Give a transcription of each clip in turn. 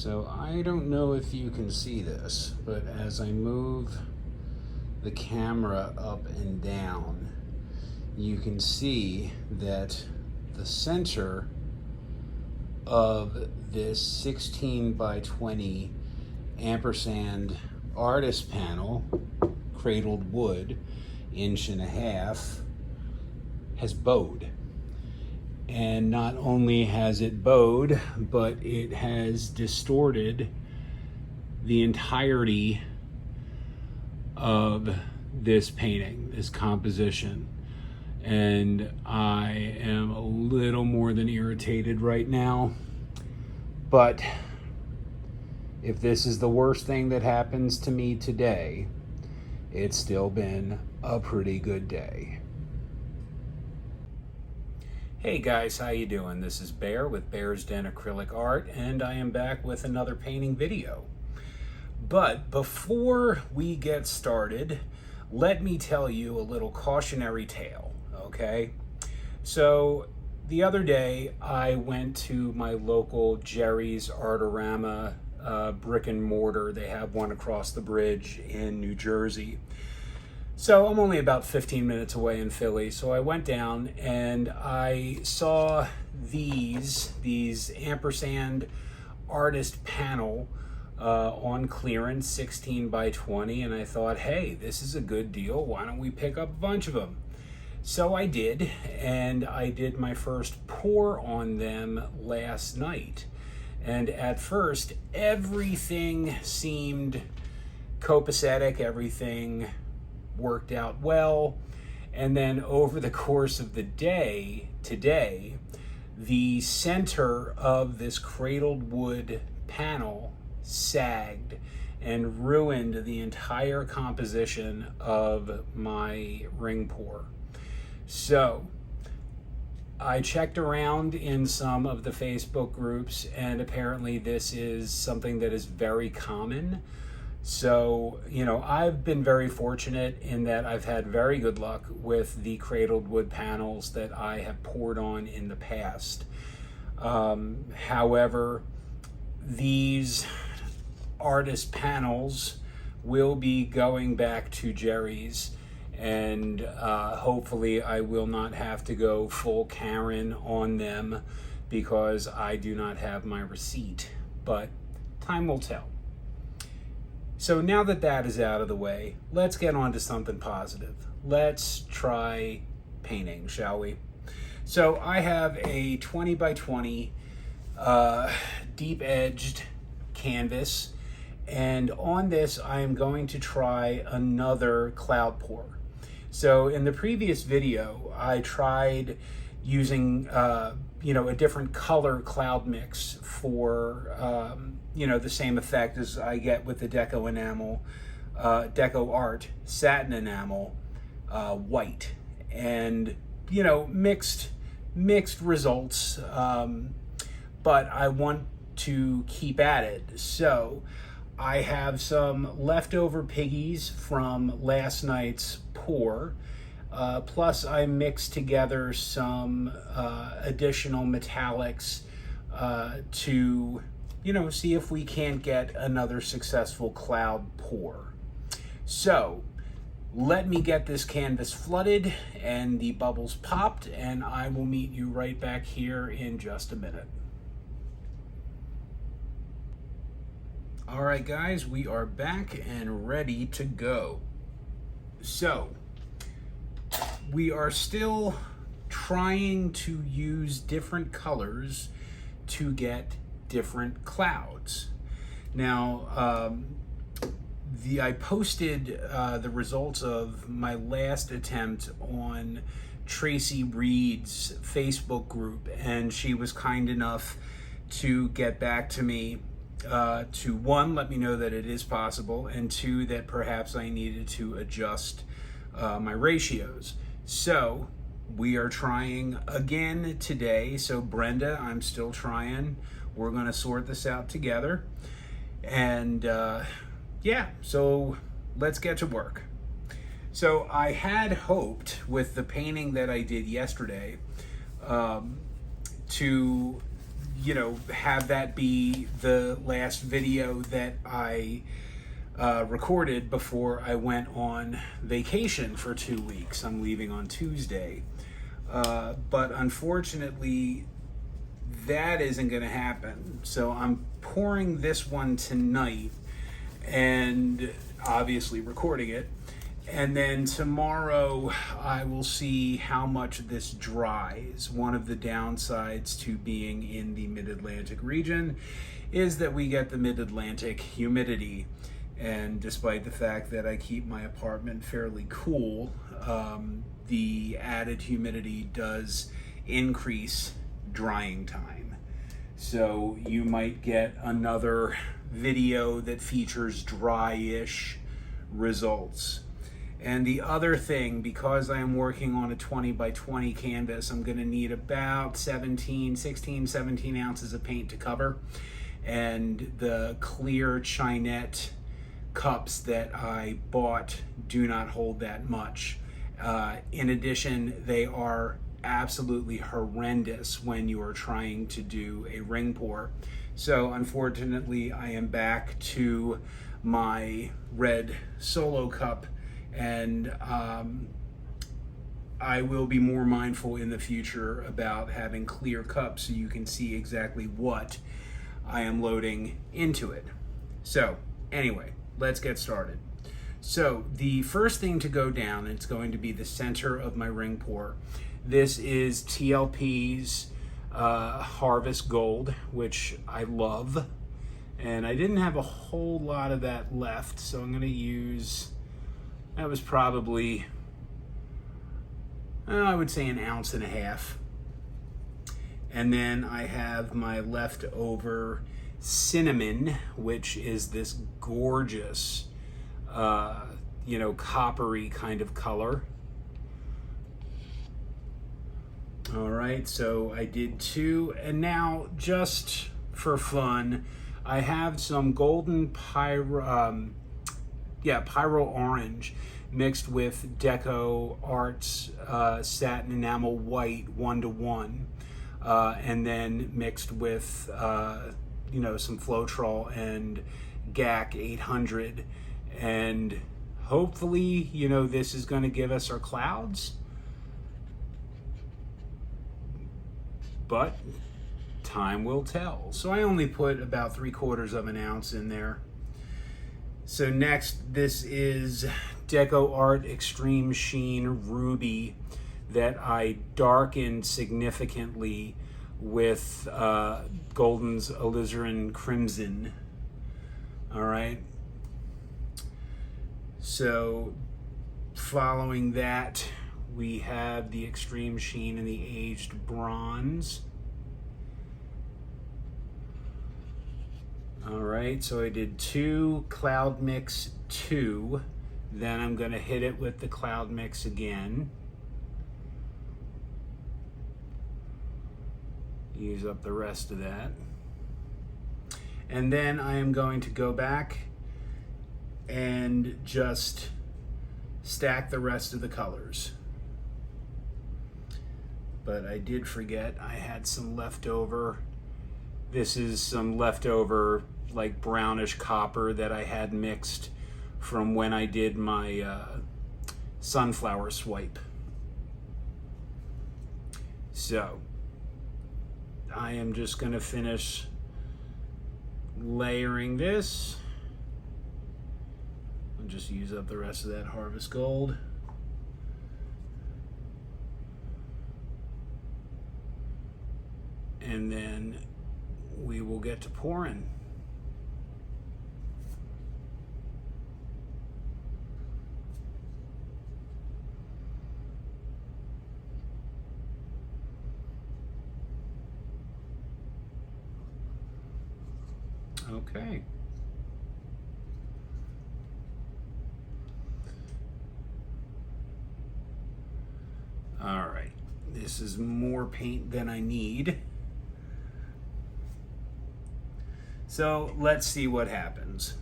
So I don't know if you can see this, but as I move the camera up and down, you can see that the center of this 16 by 20 ampersand artist panel, cradled wood, 1.5 inches, has bowed. And not only has it bowed, but it has distorted the entirety of this painting, this composition. And I am a little more than irritated right now. But if this is the worst thing that happens to me today, it's still been a pretty good day. Hey guys, how you doing? This is Bear with Bear's Den Acrylic Art, and I am back with another painting video. But before we get started, let me tell you a little cautionary tale, okay? So the other day I went to my local Jerry's Artorama brick and mortar. They have one across the bridge in New Jersey. So I'm only about 15 minutes away in Philly. So I went down and I saw these ampersand artist panel on clearance, 16 by 20. And I thought, hey, this is a good deal. Why don't we pick up a bunch of them? So I did, and I did my first pour on them last night. And at first, everything seemed copacetic, everything worked out well. And then over the course of the day, today, the center of this cradled wood panel sagged and ruined the entire composition of my ring pour. So I checked around in some of the Facebook groups, and apparently this is something that is very common. So, you know, I've been very fortunate in that I've had very good luck with the cradled wood panels that I have poured on in the past. However, these artist panels will be going back to Jerry's, and hopefully I will not have to go full Karen on them because I do not have my receipt, but time will tell. So now that that is out of the way, let's get on to something positive. Let's try painting, shall we? So I have a 20 by 20 deep-edged canvas, and on this I am going to try another cloud pour. So in the previous video, I tried using a different color cloud mix for the same effect as I get with the Deco enamel, Deco Art satin enamel, white, and mixed results. But I want to keep at it, so I have some leftover piggies from last night's pour. Plus I mixed together some additional metallics to see if we can't get another successful cloud pour. So let me get this canvas flooded and the bubbles popped, and I will meet you right back here in just a minute. All right, guys, we are back and ready to go. So we are still trying to use different colors to get different clouds. Now, I posted the results of my last attempt on Tracy Reed's Facebook group, and she was kind enough to get back to me to, one, let me know that it is possible, and two, that perhaps I needed to adjust my ratios. So we are trying again today. So Brenda, I'm still trying. We're going to sort this out together. And yeah, so let's get to work. So I had hoped with the painting that I did yesterday to have that be the last video that I recorded before I went on vacation for 2 weeks. I'm leaving on Tuesday. But unfortunately, that isn't going to happen. So I'm pouring this one tonight and obviously recording it. And then tomorrow I will see how much this dries. One of the downsides to being in the mid-Atlantic region is that we get the mid-Atlantic humidity. And despite the fact that I keep my apartment fairly cool, the added humidity does increase drying time. So you might get another video that features dry-ish results. And the other thing, because I am working on a 20 by 20 canvas, I'm going to need about 16, 17 ounces of paint to cover. And the clear Chinette cups that I bought do not hold that much. In addition, they are absolutely horrendous when you are trying to do a ring pour. So unfortunately, I am back to my red Solo cup, and I will be more mindful in the future about having clear cups so you can see exactly what I am loading into it. So anyway, let's get started. So the first thing to go down, it's going to be the center of my ring pour. This is TLP's Harvest Gold, which I love. And I didn't have a whole lot of that left, so I'm going to use, that was probably, I would say, 1.5 ounces. And then I have my leftover cinnamon, which is this gorgeous, coppery kind of color. All right, so I did 2, and now just for fun, I have some golden Pyrrole Orange mixed with Deco Arts Satin Enamel White 1:1, and then mixed with some Floetrol and GAC 800, and hopefully this is going to give us our clouds, but time will tell. So I only put about 3/4 of an ounce in there. So next, this is Deco Art Extreme Sheen Ruby that I darkened significantly with Golden's Alizarin Crimson. All right. So following that, we have the Extreme Sheen and the Aged Bronze. All right, so I did 2 Cloud Mix 2. Then I'm going to hit it with the Cloud Mix again. Use up the rest of that. And then I am going to go back and just stack the rest of the colors. But I did forget I had some leftover. This is some leftover like brownish copper that I had mixed from when I did my sunflower swipe. So I am just going to finish layering this. I'll just use up the rest of that Harvest Gold. And then we will get to pouring. Okay. All right. This is more paint than I need. So let's see what happens.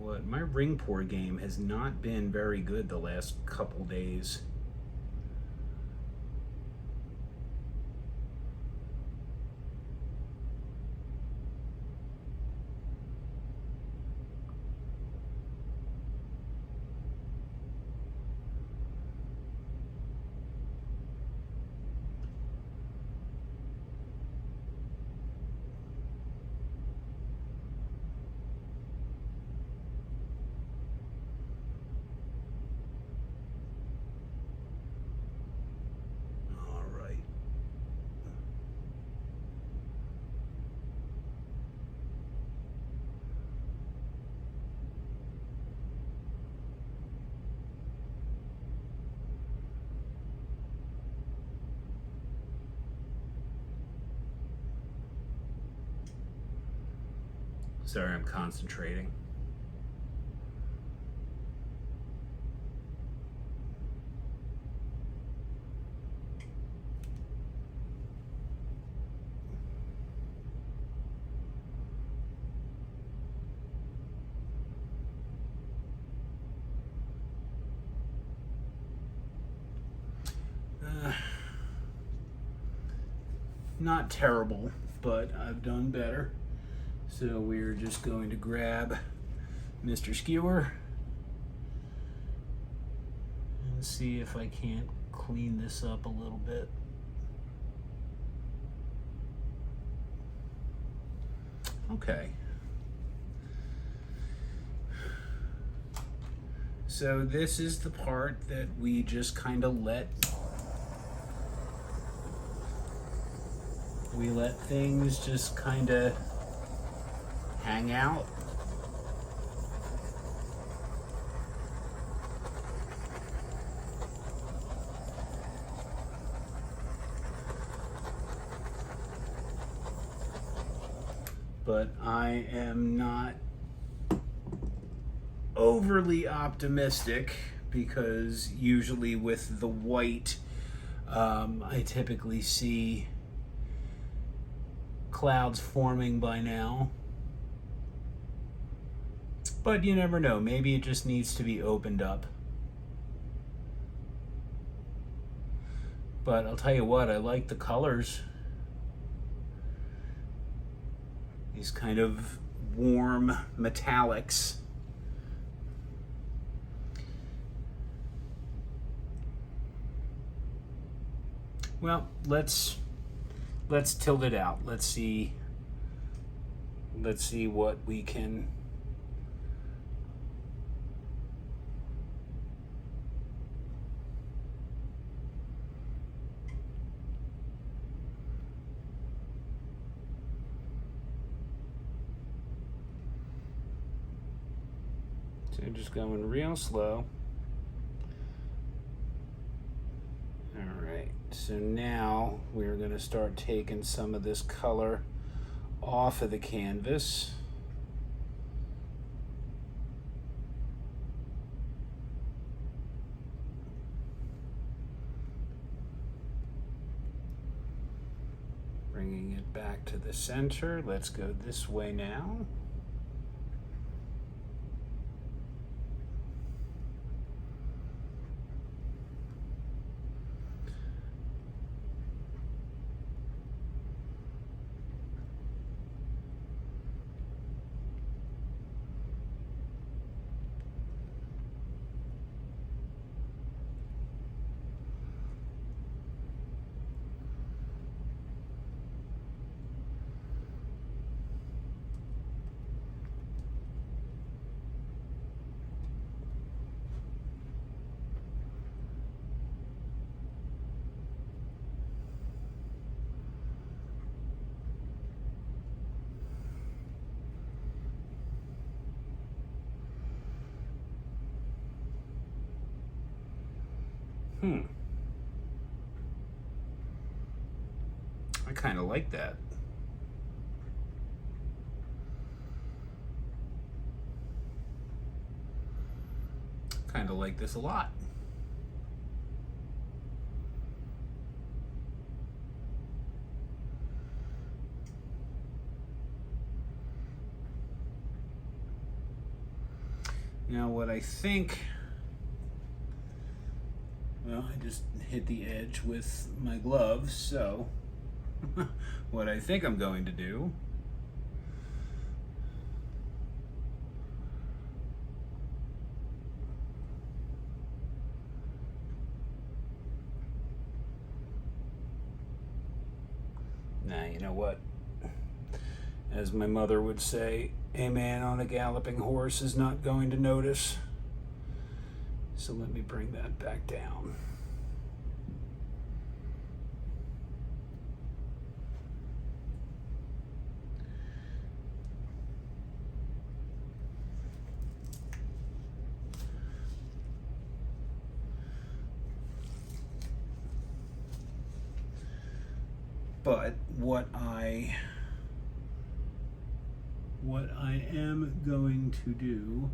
what, my ring pour game has not been very good the last couple days. Sorry, I'm concentrating. Not terrible, but I've done better. So we're just going to grab Mr. Skewer and see if I can't clean this up a little bit. Okay. So this is the part that we just kind of let things just kind of hang out. But I am not overly optimistic because usually with the white, I typically see clouds forming by now. But you never know, maybe it just needs to be opened up. But I'll tell you what, I like the colors. These kind of warm metallics. Well, let's tilt it out. Let's see what we can. So just going real slow. All right, so now we're going to start taking some of this color off of the canvas. Bringing it back to the center. Let's go this way now. I kind of like that. Kind of like this a lot. Now what I think, well, I just hit the edge with my gloves, so what I think I'm going to do now, you know what? As my mother would say, a man on a galloping horse is not going to notice. So let me bring that back down. But what I am going to do,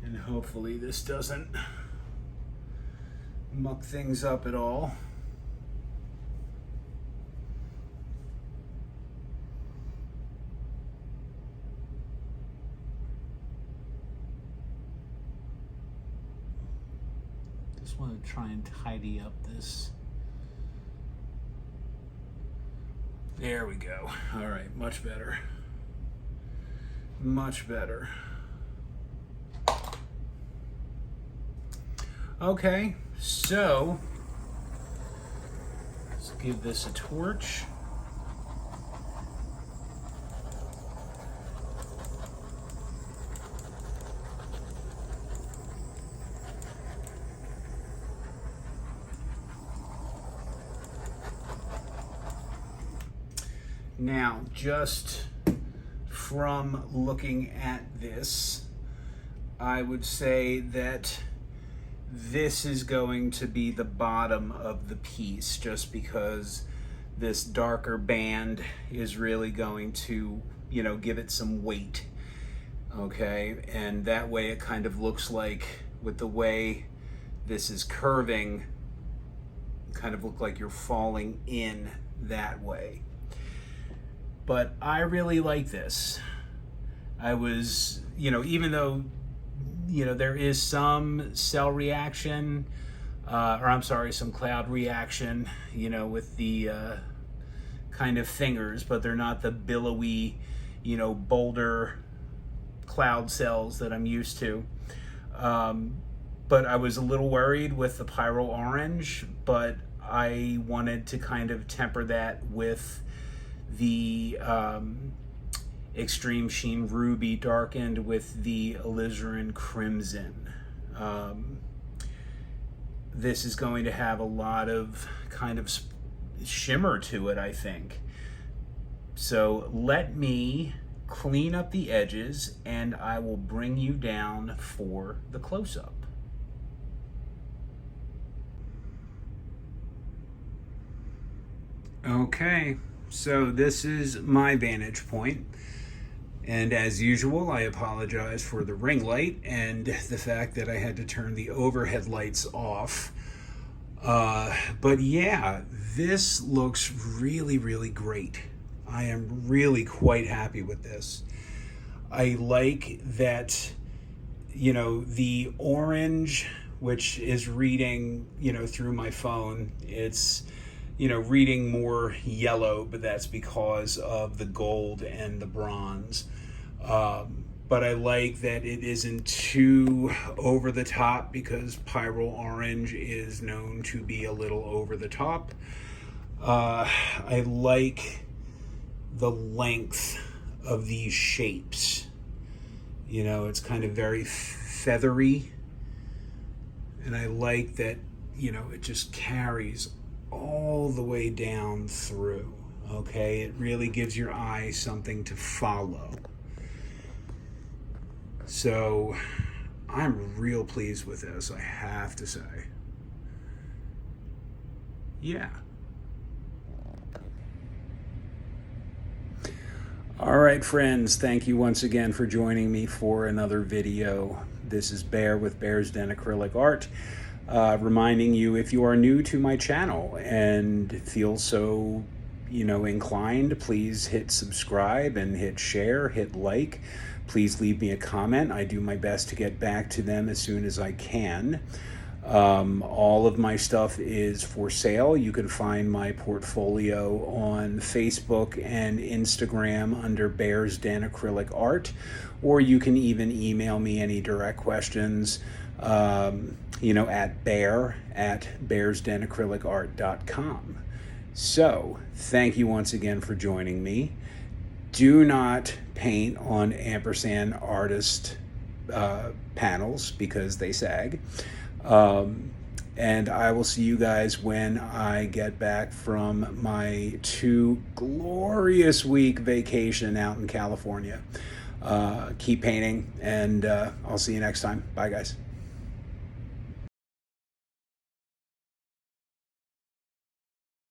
and hopefully this doesn't muck things up at all, just want to try and tidy up this. There we go. All right, much better. Much better. Okay, so let's give this a torch. Now, just from looking at this, I would say that this is going to be the bottom of the piece, just because this darker band is really going to, you know, give it some weight. Okay, and that way it kind of looks like, with the way this is curving, kind of look like you're falling in that way. But I really like this. I was, you know, even though, you know, there is some cell reaction, or I'm sorry, some cloud reaction, you know, with the kind of fingers, but they're not the billowy, you know, boulder cloud cells that I'm used to. But I was a little worried with the Pyrrole Orange, but I wanted to kind of temper that with the Extreme Sheen Ruby darkened with the alizarin Crimson. This is going to have a lot of kind of shimmer to it, I think. So let me clean up the edges and I will bring you down for the close-up. Okay, so this is my vantage point. And as usual, I apologize for the ring light and the fact that I had to turn the overhead lights off. But yeah, this looks really, really great. I am really quite happy with this. I like that, you know, the orange, which is reading, you know, through my phone, it's, you know, reading more yellow, but that's because of the gold and the bronze. But I like that it isn't too over the top, because Pyrrole Orange is known to be a little over the top. I like the length of these shapes. You know, it's kind of very feathery. And I like that, you know, it just carries all the way down through. Okay, it really gives your eye something to follow. So I'm real pleased with this, I have to say. Yeah. All right, friends, thank you once again for joining me for another video. This is Bear with Bear's Den Acrylic Art, reminding you, if you are new to my channel and feel so inclined, please hit subscribe and hit share, hit like. Please leave me a comment. I do my best to get back to them as soon as I can. All of my stuff is for sale. You can find my portfolio on Facebook and Instagram under Bear's Den Acrylic Art, or you can even email me any direct questions, at bear@bearsdenacrylicart.com. So, thank you once again for joining me. Do not paint on ampersand artist panels because they sag. And I will see you guys when I get back from my 2 glorious-week vacation out in California. Keep painting, and I'll see you next time. Bye, guys.